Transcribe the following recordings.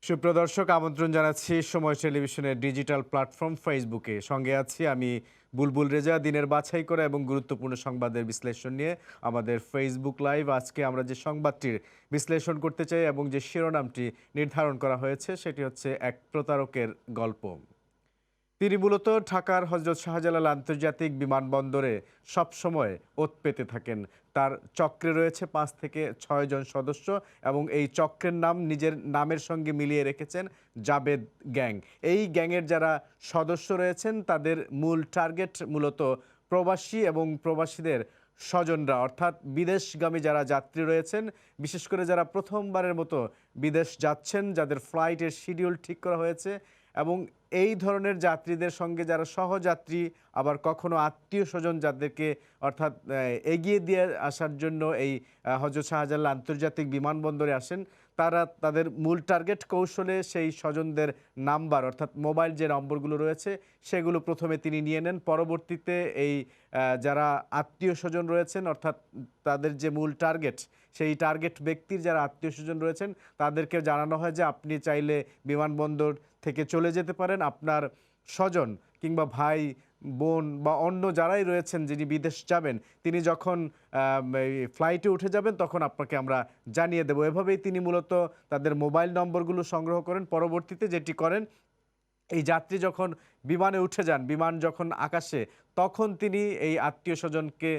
সুপ্রিয় দর্শক, আমন্ত্রণ জানাচ্ছি সময় টেলিভিশনের ডিজিটাল প্ল্যাটফর্ম ফেসবুকে। সঙ্গে আছি আমি বুলবুল রেজা। দিনের বাছাই করা এবং গুরুত্বপূর্ণ সংবাদের বিশ্লেষণ নিয়ে আমাদের ফেসবুক লাইভ। আজকে আমরা যে সংবাদটির বিশ্লেষণ করতে চাই এবং যে শিরোনামটি নির্ধারণ করা হয়েছে সেটি হচ্ছে এক প্রতারকের গল্প। তিনি মূলত ঢাকার হযরত শাহজালাল আন্তর্জাতিক বিমানবন্দরে সবসময় ওত পেতে থাকেন। তার চক্রে রয়েছে ৫ থেকে ৬ জন সদস্য এবং এই চক্রের নাম নিজের নামের সঙ্গে মিলিয়ে রেখেছেন জাবেদ গ্যাং। এই গ্যাংয়ের যারা সদস্য রয়েছেন তাদের মূল টার্গেট মূলত প্রবাসী এবং প্রবাসীদের স্বজনরা, অর্থাৎ বিদেশগামী যারা যাত্রী রয়েছেন, বিশেষ করে যারা প্রথমবারের মতো বিদেশ যাচ্ছেন, যাদের ফ্লাইটের শিডিউল ঠিক করা হয়েছে এবং এই ধরনের যাত্রীদের সঙ্গে যারা সহযাত্রী, আবার কখনো আত্মীয় স্বজন যাদেরকে অর্থাৎ এগিয়ে দিয়ে আসার জন্য এই হযরত শাহজালাল আন্তর্জাতিক বিমানবন্দরে আসেন, তারা তাদের মূল টার্গেট কৌশলে সেই স্বজনদের নাম্বার অর্থাৎ মোবাইল যে নম্বরগুলো রয়েছে সেগুলো প্রথমে তিনি নিয়ে নেন। পরবর্তীতে এই যারা আত্মীয় স্বজন রয়েছেন অর্থাৎ তাদের যে মূল টার্গেট, সেই টার্গেট ব্যক্তির যারা আত্মীয় স্বজন রয়েছেন তাদেরকে জানানো হয় যে আপনি চাইলে বিমানবন্দর থেকে চলে যেতে পারেন। আপনার স্বজন কিংবা ভাই বোন বা অন্য যারাই রয়েছেন যিনি বিদেশ যাবেন, তিনি যখন ফ্লাইটে উঠে যাবেন তখন আপনাকে আমরা জানিয়ে দেব। এভাবেই তিনি মূলত তাদের মোবাইল নম্বরগুলো সংগ্রহ করেন। পরবর্তীতে যেটি করেন, এই যাত্রী যখন বিমানে উঠে যান, বিমান যখন আকাশে, তখন তিনি এই আত্মীয় স্বজনকে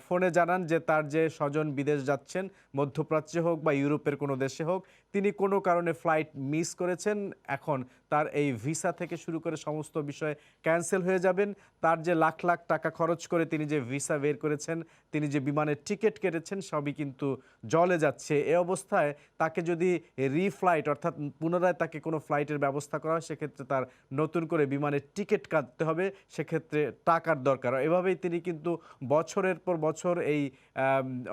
ফোনে জানান যে তার যে স্বজন বিদেশ যাচ্ছেন, মধ্যপ্রাচ্যে হোক বা ইউরোপের কোনো দেশে হোক, তিনি কোনো কারণে ফ্লাইট মিস করেছেন। এখন তার এই ভিসা থেকে শুরু করে সমস্ত বিষয় ক্যান্সেল হয়ে যাবেন। তার যে লাখ লাখ টাকা খরচ করে তিনি যে ভিসা বের করেছেন, তিনি যে বিমানের টিকিট কেটেছেন, সবই কিন্তু জলে যাচ্ছে। এ অবস্থায় তাকে যদি রিফ্লাইট অর্থাৎ পুনরায় তাকে কোনো ফ্লাইটের ব্যবস্থা করা হয়, সেক্ষেত্রে তার নতুন করে বিমানের টিকিট কাটতে হবে, সেক্ষেত্রে টাকার দরকার। এভাবেই তিনি কিন্তু বছরের পর বছর এই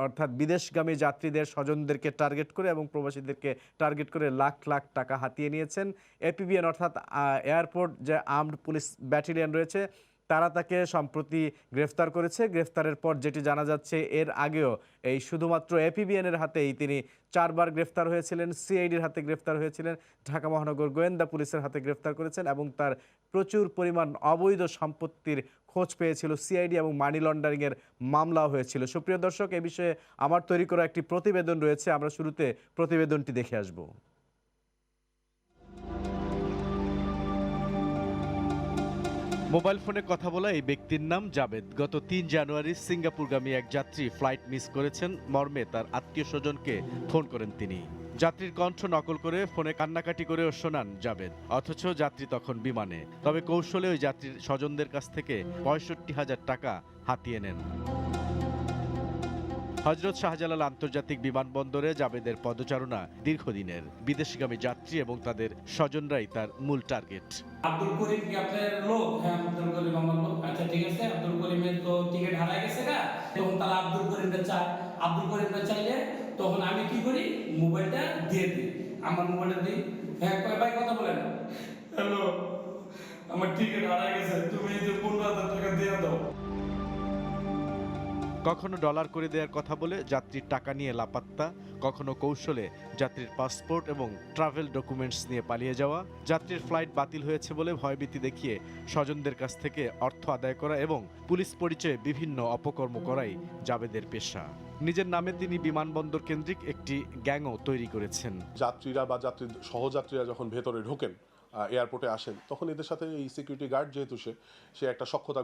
অর্থাৎ বিদেশগামী যাত্রীদের স্বজনদেরকে টার্গেট করে এবং প্রবাসীদেরকে টার্গেট করে লাখ লাখ টাকা হাতিয়ে নিয়েছেন। এপিবিএন অর্থাৎ এয়ারপোর্ট যে আর্মড পুলিশ ব্যাটালিয়ন রয়েছে, তারা তাকে সম্প্রতি গ্রেফতার করেছে। গ্রেফতারের পর যেটি জানা যাচ্ছে, এর আগেও এই শুধুমাত্র এপিবিএনের হাতেই তিনি ৪ বার গ্রেফতার হয়েছিলেন, সিআইডির হাতে গ্রেফতার হয়েছিলেন, ঢাকা মহানগর গোয়েন্দা পুলিশের হাতে গ্রেফতার করেছেন এবং তার প্রচুর পরিমাণ অবৈধ সম্পত্তির খোঁজ পেয়েছিল সিআইডি এবং মানি লন্ডারিংয়ের মামলাও হয়েছিল। সুপ্রিয় দর্শক, এ বিষয়ে আমার তৈরি করা একটি প্রতিবেদন রয়েছে, আমরা শুরুতে প্রতিবেদনটি দেখে আসব। মোবাইল ফোনে কথা বলা এই ব্যক্তির নাম জাবেদ। গত ৩ জানুয়ারি সিঙ্গাপুরগামী এক যাত্রী ফ্লাইট মিস করেছেন মর্মে তার আত্মীয় স্বজনকে ফোন করেন তিনি। যাত্রীর কণ্ঠ নকল করে ফোনে কান্নাকাটি করেও শোনান জাবেদ, অথচ যাত্রী তখন বিমানে। তবে কৌশলে ওই যাত্রীর স্বজনদের কাছ থেকে ৬৫,০০০ টাকা হাতিয়ে নেন। হযরত শাহজালাল আন্তর্জাতিক বিমানবন্দরে জাবেদের পদচারণা দীর্ঘদিনের। বিদেশগামী যাত্রী এবং তাদের স্বজনরাই তার মূল টার্গেট। আব্দুল করিম কি আপনার লোক? হ্যাঁ, আব্দুল করিম আমার লোক। আচ্ছা ঠিক আছে, আব্দুল করিমের তো টিকিট হারায় গেছে গা। তখন তারা আব্দুল করিমকে চায়। আব্দুল করিমকে চাইলে তখন আমি কি করি, মোবাইলটা দিয়ে দিই। আমার মোবাইলটা দিই। হ্যাঁ ভাই, কথা বলেন। হ্যালো, আমার টিকিট হারায় গেছে, তুমি এই যে 15,000 টাকা দিয়ে দাও। কখনো ডলার করে দেওয়ার কথা বলে যাত্রীর টাকা নিয়ে লাপাত্তা, কখনো কৌশলে যাত্রীর পাসপোর্ট এবং ট্রাভেল ডকুমেন্টস নিয়ে পালিয়ে যাওয়া, যাত্রীর ফ্লাইট বাতিল হয়েছে বলে ভয়ভীতি দেখিয়ে স্বজনদের কাছ থেকে অর্থ আদায় করা এবং পুলিশ পরিচয়ে বিভিন্ন অপকর্ম করাই জাবেদের পেশা। নিজের নামে তিনি বিমানবন্দর কেন্দ্রিক একটি গ্যাংও তৈরি করেছেন। যাত্রীরা বা সহযাত্রীরা যখন ভেতরে ঢোকেন, এয়ারপোর্টে আসেন, তখন এদের সাথে এই সিকিউরিটি গার্ড যেহেতু সে একটা সখ্যতা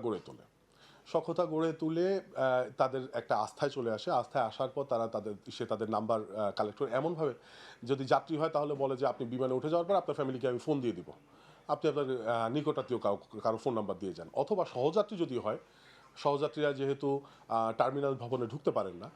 গড়ে তুলে তাদের একটা আস্থায় চলে আসে। আস্থায় আসার পর তাদের নাম্বার কালেক্ট করে এমনভাবে, যদি যাত্রী হয় তাহলে বলে যে আপনি বিমানে উঠে যাওয়ার পর আপনার ফ্যামিলিকে আমি ফোন দিয়ে দিব, আপনি আপনার নিকটাত্মীয় কারো ফোন নাম্বার দিয়ে যান। অথবা সহযাত্রী যদি হয়, সহযাত্রীরা যেহেতু টার্মিনাল ভবনে ঢুকতে পারেন না,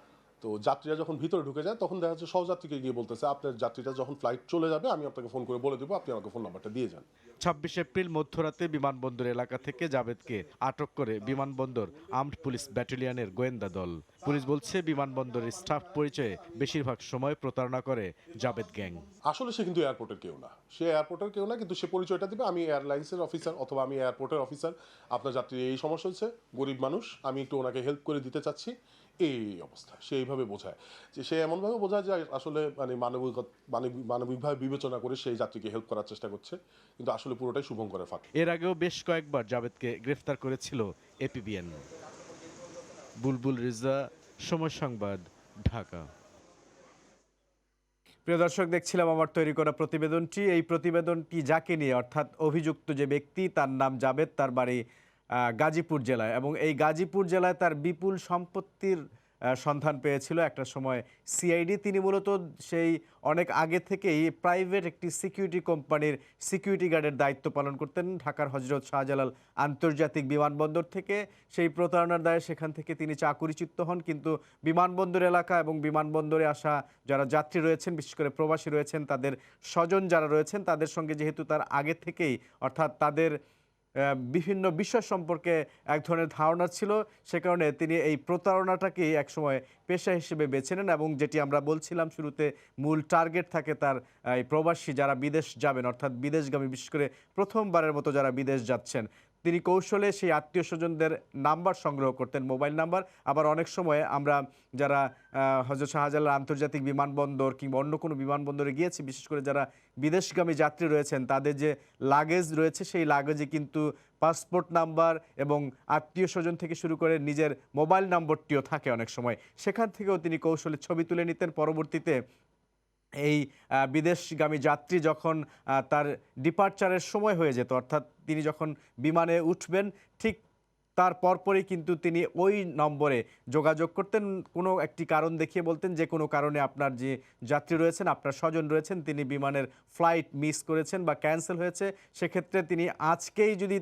তো যাত্রীরা যখন ভিতরে ঢুকে যায় তখন দেখা যাচ্ছে সহযাত্রীকে গিয়ে বলতেছে আপনার যাত্রীটা যখন ফ্লাইট চলে যাবে আমি আপনাকে ফোন করে বলে দেবো, আপনি আমাকে ফোন নাম্বারটা দিয়ে যান। ২৬ এপ্রিল মধ্যরাতে বিমানবন্দর এলাকা থেকে জাবেদকে আটক করে বিমানবন্দর আর্মড পুলিশ ব্যাটালিয়নের গোয়েন্দা দল। পুলিশ বলছে, বিমানবন্দরের স্টাফ পরিচয়ে বেশিরভাগ সময় প্রতারণা করে জাবেদ গ্যাং। আসলে সে কিন্তু এয়ারপোর্টের কেউ না, কিন্তু সে পরিচয়টা দিবে আমি এয়ারলাইন্সের অফিসার অথবা আমি এয়ারপোর্টের অফিসার, আপনার যাত্রীর এই সমস্যা হচ্ছে, গরিব মানুষ, আমি একটু ওনাকে হেল্প করে দিতে চাচ্ছি, এই অবস্থা সে এইভাবে বোঝায় যে সে এমনভাবে বোঝায় যে আসলে মানে মানবিকভাবে বিবেচনা করে সেই যাত্রীকে হেল্প করার চেষ্টা করছে, কিন্তু আসলে পুরোটাই শুভঙ্করের ফাঁদ। এর আগেও বেশ কয়েকবার জাবেদকে গ্রেফতার করেছিল এপিবিএন। বুলবুল রেজা, সময় সংবাদ, ঢাকা। প্রিয় দর্শক, দেখছিলাম আমার তৈরি করা প্রতিবেদনটি। এই প্রতিবেদনটি যাকে নিয়ে, অর্থাৎ অভিযুক্ত যে ব্যক্তি, তার নাম জাবেদ, তার বাড়ি গাজীপুর জেলায়, এবং এই গাজীপুর জেলায় তার বিপুল সম্পত্তির সন্ধান পেয়েছিল একটা সময় সিআইডি। তিনি মূলত সেই অনেক আগে থেকেই প্রাইভেট একটি সিকিউরিটি কোম্পানির সিকিউরিটি গার্ডের দায়িত্ব পালন করতেন ঢাকার হজরত শাহজালাল আন্তর্জাতিক বিমানবন্দর থেকে। সেই প্রতারণার দায়ে সেখান থেকে তিনি চাকুরিচ্যুত হন, কিন্তু বিমানবন্দর এলাকা এবং বিমানবন্দরে আসা যারা যাত্রী রয়েছেন, বিশেষ করে প্রবাসী রয়েছেন, তাদের স্বজন যারা রয়েছেন, তাদের সঙ্গে যেহেতু তার আগে থেকেই, অর্থাৎ তাদের বিভিন্ন বিষয় সম্পর্কে এক ধরনের ধারণা ছিল, সে কারণে তিনি এই প্রতারণাটাকেই একসময় পেশা হিসেবে বেছে নেন। এবং যেটি আমরা বলছিলাম শুরুতে, মূল টার্গেট থাকে তার এই প্রবাসী যারা বিদেশ যাবেন, অর্থাৎ বিদেশগামী, বিশেষ করে প্রথমবারের মতো যারা বিদেশ যাচ্ছেন। তিনি কৌশলে সেই আত্মীয় স্বজনদের নাম্বার সংগ্রহ করতেন, মোবাইল নাম্বার। আবার অনেক সময় আমরা যারা হযরত শাহজালাল আন্তর্জাতিক বিমানবন্দর কিংবা অন্য কোনো বিমানবন্দরে গিয়েছি, বিশেষ করে যারা বিদেশগামী যাত্রী রয়েছেন, তাদের যে লাগেজ রয়েছে, সেই লাগেজে কিন্তু পাসপোর্ট নাম্বার এবং আত্মীয় স্বজন থেকে শুরু করে নিজের মোবাইল নম্বরটিও থাকে অনেক সময়। সেখান থেকেও তিনি কৌশলে ছবি তুলে নিতেন। পরবর্তীতে এই বিদেশগামী যাত্রী যখন তার ডিপার্চারের সময় হয়ে যেত, অর্থাৎ তিনি যখন বিমানে উঠবেন, ঠিক তার পরপরই কিন্তু তিনি ওই নম্বরে যোগাযোগ করতেন। কোনো একটি কারণ দেখিয়ে বলতেন যে কোনো কারণে আপনার যে যাত্রী রয়েছেন, আপনার স্বজন রয়েছেন, তিনি বিমানের ফ্লাইট মিস করেছেন বা ক্যান্সেল হয়েছে, সেক্ষেত্রে তিনি আজকেই যদি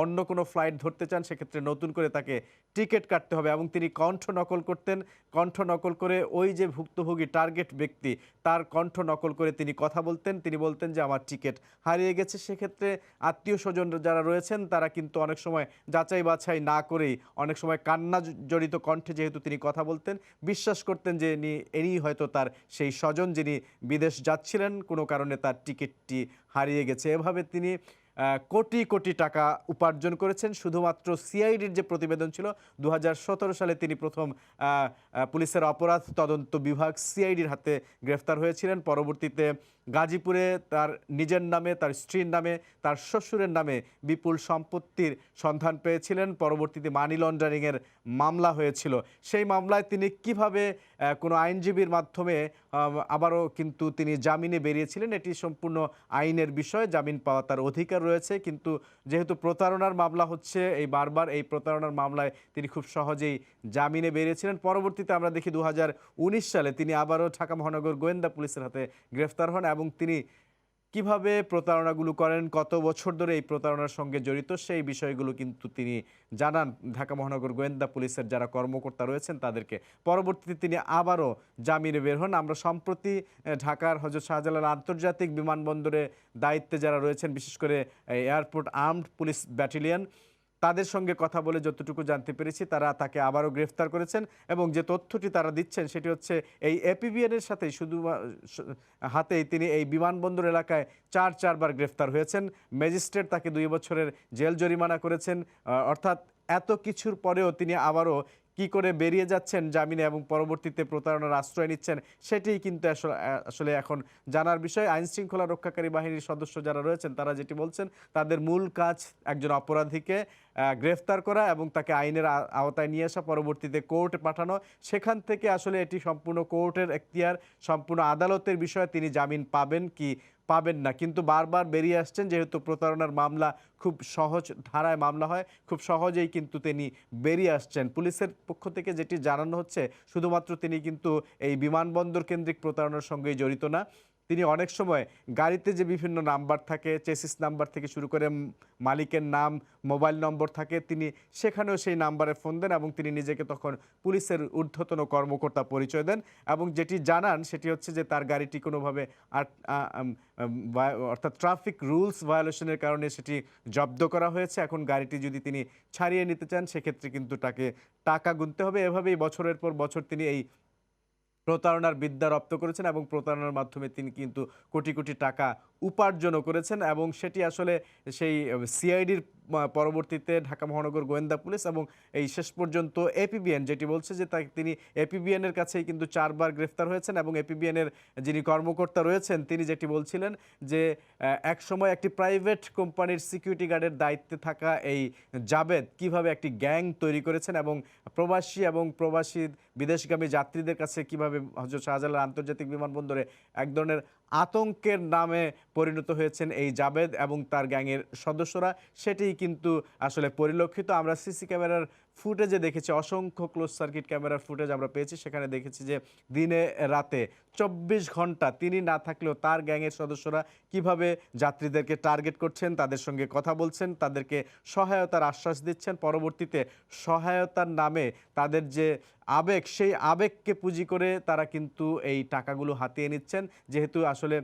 অন্য কোনো ফ্লাইট ধরতে চান, সেক্ষেত্রে নতুন করে তাকে টিকিট কাটতে হবে। এবং তিনি কণ্ঠ নকল করতেন। কণ্ঠ নকল করে ওই যে ভুক্তভোগী টার্গেট ব্যক্তি, তার কণ্ঠ নকল করে তিনি কথা বলতেন। তিনি বলতেন যে আমার টিকিট হারিয়ে গেছে। সেক্ষেত্রে আত্মীয় স্বজন যারা রয়েছেন, তারা কিন্তু অনেক সময় যাচাই বাছাই না করেই, অনেক সময় কান্না জড়িত কণ্ঠে যেহেতু তিনি কথা বলতেন, বিশ্বাস করতেন যে ইনি হয়তো তার সেই স্বজন যিনি বিদেশ যাচ্ছিলেন, কোনো কারণে তার টিকিটটি হারিয়ে গেছে। এভাবে তিনি কোটি কোটি টাকা উপার্জন করেছেন। শুধুমাত্র সিআইডির যে প্রতিবেদন ছিল 2017 সালে তিনি প্রথম পুলিশের অপরাধ তদন্ত বিভাগ সিআইডির হাতে গ্রেফতার হয়েছিলেন। পরবর্তীতে গাজীপুরে তার নিজের নামে, তার স্ত্রীর নামে, তার শ্বশুরের নামে বিপুল সম্পত্তির সন্ধান পেয়েছিলেন। পরবর্তীতে মানি লন্ডারিংয়ের মামলা হয়েছিল। সেই মামলায় তিনি কিভাবে কোনো আইনজীবীর মাধ্যমে আবারও কিন্তু তিনি জামিনে বেরিয়েছিলেন, এটি সম্পূর্ণ আইনের বিষয়। জামিন পাওয়া তার অধিকার রয়েছে, কিন্তু যেহেতু প্রতারণার মামলা হচ্ছে, এই বারবার এই প্রতারণার মামলায় তিনি খুব সহজেই জামিনে বেরিয়েছিলেন। পরবর্তীতে আমরা দেখি 2019 সালে তিনি আবারও ঢাকা মহানগর গোয়েন্দা পুলিশের হাতে গ্রেফতার হন। এবং তিনি কিভাবে প্রতারণাগুলো করেন, কত বছর ধরে এই প্রতারণার সঙ্গে জড়িত, সেই বিষয়গুলো কিন্তু তিনি জানান ঢাকা মহানগর গোয়েন্দা পুলিশের যারা কর্মকর্তা রয়েছেন তাদেরকে। পরবর্তীতে তিনি আবারও জামিনে বের হন। আমরা সম্প্রতি ঢাকার হযরত শাহজালাল আন্তর্জাতিক বিমানবন্দরে দায়িত্বে যারা রয়েছেন, বিশেষ করে এয়ারপোর্ট আর্মড পুলিশ ব্যাটালিয়ন, তাদের সঙ্গে কথা বলে যতটুকু জানতে পেরেছি, তারা তাকে আবারও গ্রেফতার করেছেন। এবং যে তথ্যটি তারা দিচ্ছেন সেটি হচ্ছে, এই এপিবিএনের সাথেই শুধু হাতেই তিনি এই বিমানবন্দর এলাকায় 4বার গ্রেফতার হয়েছেন। ম্যাজিস্ট্রেট তাকে 2 বছরের জেল জরিমানা করেছেন। অর্থাৎ এত কিছুর পরেও তিনি আবারও কি করে বেরিয়ে যাচ্ছেন জামিনে এবং পরবর্তীতে প্রতারণার আশ্রয় নিচ্ছেন, সেটিই কিন্তু আসলে এখন জানার বিষয়। আইন শৃঙ্খলা রক্ষাকারী বাহিনীর সদস্য যারা রয়েছেন, তারা যেটি বলছেন, তাদের মূল কাজ একজন অপরাধীকে গ্রেফতার করা এবং তাকে আইনের আওতায় নিয়ে আসা, পরবর্তীতে কোর্টে পাঠানো। সেখান থেকে আসলে এটি সম্পূর্ণ কোর্টের এখতিয়ার, সম্পূর্ণ আদালতের বিষয়, তিনি জামিন পাবেন কি পাবেন না। কিন্তু বারবার বেরিয়ে আসছেন, যেহেতু প্রতারণার মামলা খুব সহজ ধারায় মামলা হয়, খুব সহজেই কিন্তু তিনি বেরিয়ে আসছেন। পুলিশের পক্ষ থেকে যেটি জানানো হচ্ছে, শুধুমাত্র তিনি কিন্তু এই বিমানবন্দর কেন্দ্রিক প্রতারণার সঙ্গেই জড়িত না। তিনি অনেক সময় গাড়িতে যে বিভিন্ন নাম্বার থাকে, চেসিস নাম্বার থেকে শুরু করে মালিকের নাম, মোবাইল নম্বর থাকে, তিনি সেখানেও সেই নাম্বারে ফোন দেন এবং তিনি নিজেকে তখন পুলিশের ঊর্ধ্বতন কর্মকর্তা পরিচয় দেন। এবং যেটি জানান সেটি হচ্ছে যে তার গাড়িটি কোনোভাবে অর্থাৎ ট্রাফিক রুলস ভায়োলেশনের কারণে সেটি জব্দ করা হয়েছে। এখন গাড়িটি যদি তিনি ছাড়িয়ে নিতে চান, সেক্ষেত্রে কিন্তু তাকে টাকা গুনতে হবে। এভাবেই বছরের পর বছর তিনি এই প্রতারণার বিদ্যা রপ্ত করেছেন এবং প্রতারণার মাধ্যমে তিনি কিন্তু কোটি কোটি টাকা উপার্জনও করেছেন। এবং সেটি আসলে সেই সিআইডির পরবর্তীতে ঢাকা মহানগর গোয়েন্দা পুলিশ এবং এই শেষ পর্যন্ত এপিবিএন যেটি বলছে যে তিনি এপিবিএন এর কাছেই কিন্তু 4বার গ্রেফতার হয়েছেন এবং এপিবিএন এর যিনি কর্মকর্তা রয়েছেন তিনি যেটি বলছিলেন যে এক সময় একটি প্রাইভেট কোম্পানির সিকিউরিটি গার্ডের দায়িত্বে থাকা এই জাবেদ কিভাবে একটি গ্যাং তৈরি করেছেন এবং প্রবাসী বিদেশগামী যাত্রীদের কাছে কিভাবে হযরত শাহজালাল আন্তর্জাতিক বিমানবন্দরে এক ধরনের আতঙ্কের নামে পরিণত হয়েছেন এই জাবেদ এবং তার গ্যাংয়ের সদস্যরা, সেটি কিন্তু আসলে পরিলক্ষিত। আমরা সিসি ক্যামেরার ফুটেজে দেখেছি, অসংখ্য ক্লোজ সার্কিট ক্যামেরার ফুটেজ আমরা পেয়েছি, সেখানে দেখেছি যে দিনে রাতে 24 ঘন্টা তিনি না থাকলেও তার গ্যাংয়ের সদস্যরা কিভাবে যাত্রীদেরকে টার্গেট করছেন, তাদের সঙ্গে কথা বলছেন, তাদেরকে সহায়তার আশ্বাস দিচ্ছেন, পরবর্তীতে সহায়তার নামে তাদের যে আবেগ, সেই আবেগকে পুঁজি করে তারা কিন্তু এই টাকাগুলো হাতিয়ে নিচ্ছেন। যেহেতু আসলে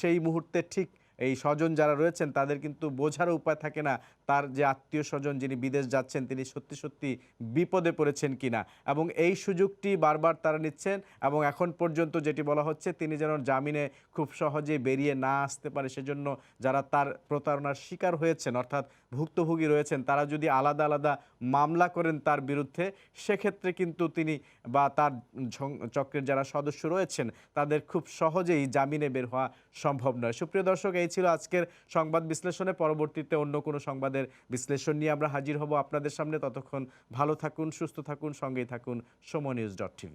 সেই মুহূর্তে ঠিক এই স্বজন যারা রয়েছেন তাদের কিন্তু বোঝার উপায় থাকে না তার যে আত্মীয় স্বজন যিনি বিদেশ যাচ্ছেন তিনি সত্যি সত্যি বিপদে পড়েছেন কিনা, এবং এই সুযোগটি বারবার তারা নিচ্ছেন এবং এখন পর্যন্ত যেটি বলা হচ্ছে তিনি যেন জামিনে খুব সহজেই বেরিয়ে না আসতে পারে, সেজন্য যারা তার প্রতারণার শিকার হয়েছেন অর্থাৎ ভুক্তভোগী রয়েছেন তারা যদি আলাদা আলাদা মামলা করেন তার বিরুদ্ধে, সেক্ষেত্রে কিন্তু তিনি বা তার চক্রের যারা সদস্য রয়েছেন তাদের খুব সহজেই জামিনে বের হওয়া সম্ভব নয়। সুপ্রিয় দর্শক, এই ছিল আজকের সংবাদ বিশ্লেষণে। পরবর্তীতে অন্য কোনো সংবাদের বিশ্লেষণ নিয়ে আমরা হাজির হব আপনাদের সামনে। ততক্ষণ ভালো থাকুন, সুস্থ থাকুন, সঙ্গেই থাকুন সময় নিউজ .tv।